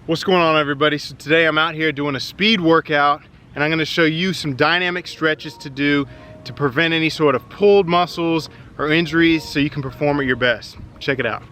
What's going on, everybody? So today I'm out here doing a speed workout, and I'm going to show you some dynamic stretches to do to prevent any sort of pulled muscles or injuries so you can perform at your best. Check it out.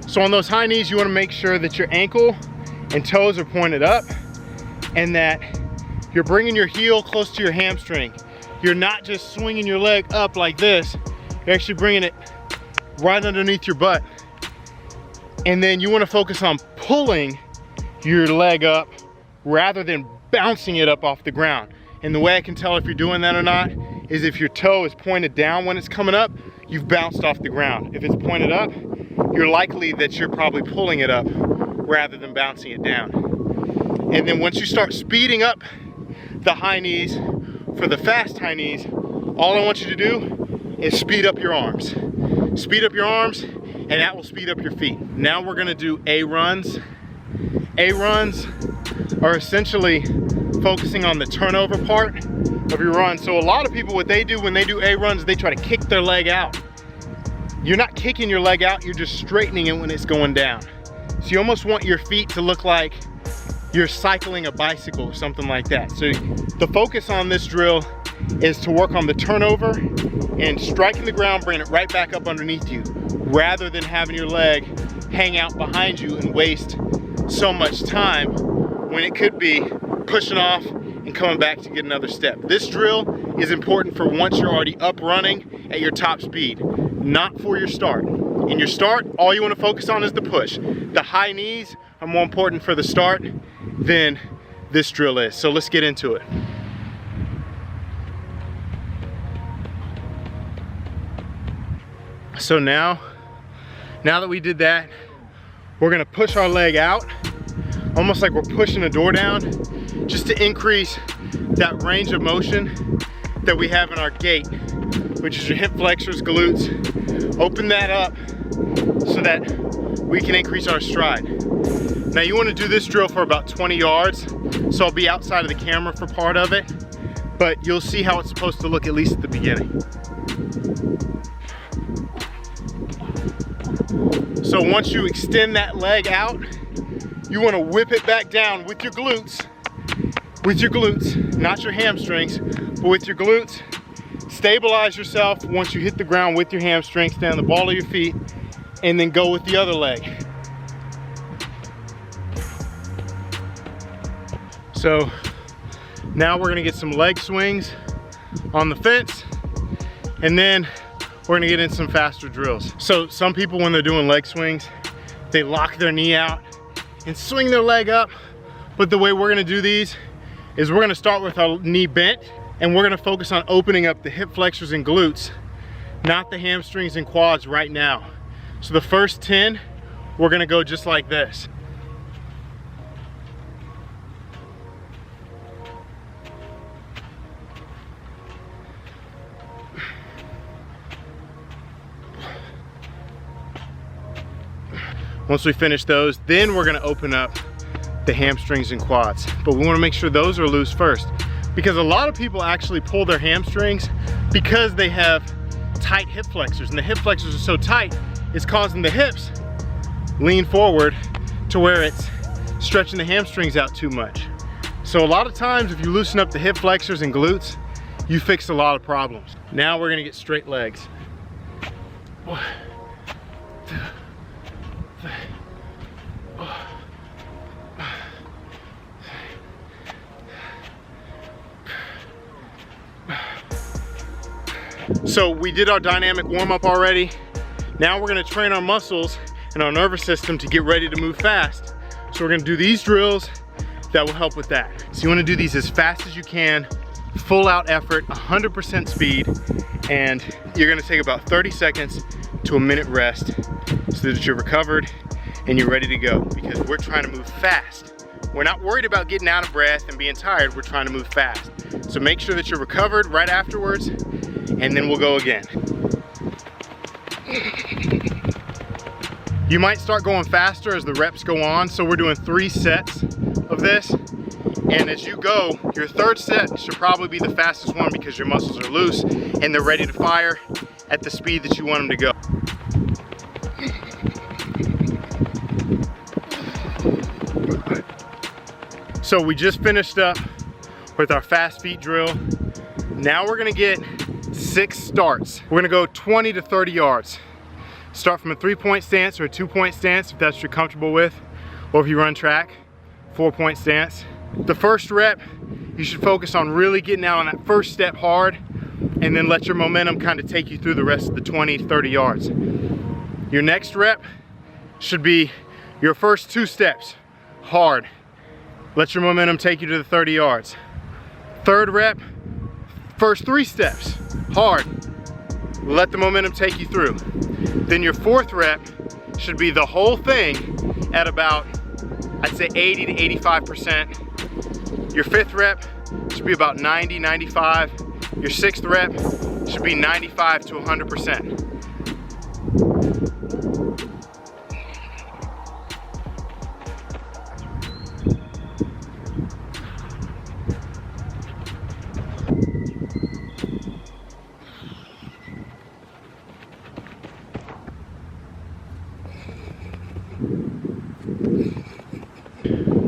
So on those high knees, you want to make sure that your ankle and toes are pointed up and that you're bringing your heel close to your hamstring. You're not just swinging your leg up like this, you're actually bringing it right underneath your butt. And then you want to focus on pulling your leg up rather than bouncing it up off the ground. And the way I can tell if you're doing that or not is if your toe is pointed down when it's coming up, you've bounced off the ground. If it's pointed up, you're likely that you're probably pulling it up rather than bouncing it down. And then once you start speeding up the high knees, for the fast high knees, all I want you to do is speed up your arms. Speed up your arms, and that will speed up your feet. Now we're gonna do A-runs. A-runs are essentially focusing on the turnover part of your run. So a lot of people, what they do when they do A-runs, they try to kick their leg out. You're not kicking your leg out, you're just straightening it when it's going down. So you almost want your feet to look like you're cycling a bicycle or something like that. So the focus on this drill is to work on the turnover and striking the ground, bringing it right back up underneath you, rather than having your leg hang out behind you and waste so much time when it could be pushing off and coming back to get another step. This drill is important for once you're already up running at your top speed, not for your start. In your start, all you want to focus on is the push. The high knees are more important for the start than this drill is. So let's get into it. So now that we did that, we're gonna push our leg out, almost like we're pushing a door down, just to increase that range of motion that we have in our gait, which is your hip flexors, glutes. Open that up so that we can increase our stride. Now you want to do this drill for about 20 yards, so I'll be outside of the camera for part of it, but you'll see how it's supposed to look at least at the beginning. So once you extend that leg out, you want to whip it back down with your glutes, not your hamstrings, but with your glutes. Stabilize yourself once you hit the ground with your hamstrings, stay on the ball of your feet, and then go with the other leg. So now we're gonna get some leg swings on the fence, and then we're gonna get in some faster drills. So some people, when they're doing leg swings, they lock their knee out and swing their leg up. But the way we're gonna do these is we're gonna start with our knee bent, and we're gonna focus on opening up the hip flexors and glutes, not the hamstrings and quads right now. So the first 10, we're gonna go just like this. Once we finish those, then we're gonna open up the hamstrings and quads. But we wanna make sure those are loose first, because a lot of people actually pull their hamstrings because they have tight hip flexors, and the hip flexors are so tight, it's causing the hips lean forward to where it's stretching the hamstrings out too much. So a lot of times, if you loosen up the hip flexors and glutes, you fix a lot of problems. Now we're gonna get straight legs. 1, 2, 3, 4. So we did our dynamic warm-up already. Now we're gonna train our muscles and our nervous system to get ready to move fast. So we're gonna do these drills that will help with that. So you wanna do these as fast as you can, full out effort, 100% speed, and you're gonna take about 30 seconds to a minute rest so that you're recovered and you're ready to go, because we're trying to move fast. We're not worried about getting out of breath and being tired, we're trying to move fast. So make sure that you're recovered right afterwards, and then we'll go again. You might start going faster as the reps go on, so we're doing 3 sets of this. And as you go, your third set should probably be the fastest one because your muscles are loose and they're ready to fire at the speed that you want them to go. So we just finished up with our fast feet drill. Now we're gonna get 6 starts. We're gonna go 20 to 30 yards. Start from a 3-point stance or a 2-point stance if that's what you're comfortable with, or if you run track, 4-point stance. The first rep, you should focus on really getting out on that first step hard, and then let your momentum kind of take you through the rest of the 20 to 30 yards. Your next rep should be your first 2 steps hard. Let your momentum take you to the 30 yards. Third rep, first 3 steps hard. Let the momentum take you through. Then your 4th rep should be the whole thing at about, I'd say 80 to 85%. Your 5th rep should be about 90, 95. Your 6th rep should be 95 to 100%.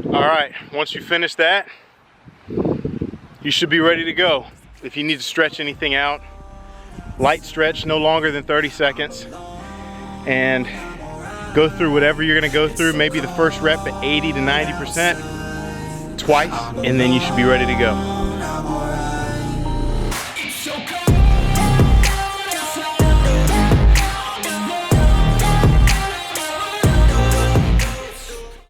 All right, once you finish that, you should be ready to go. If you need to stretch anything out, light stretch, no longer than 30 seconds, and go through whatever you're gonna go through, maybe the first rep at 80 to 90% twice, and then you should be ready to go.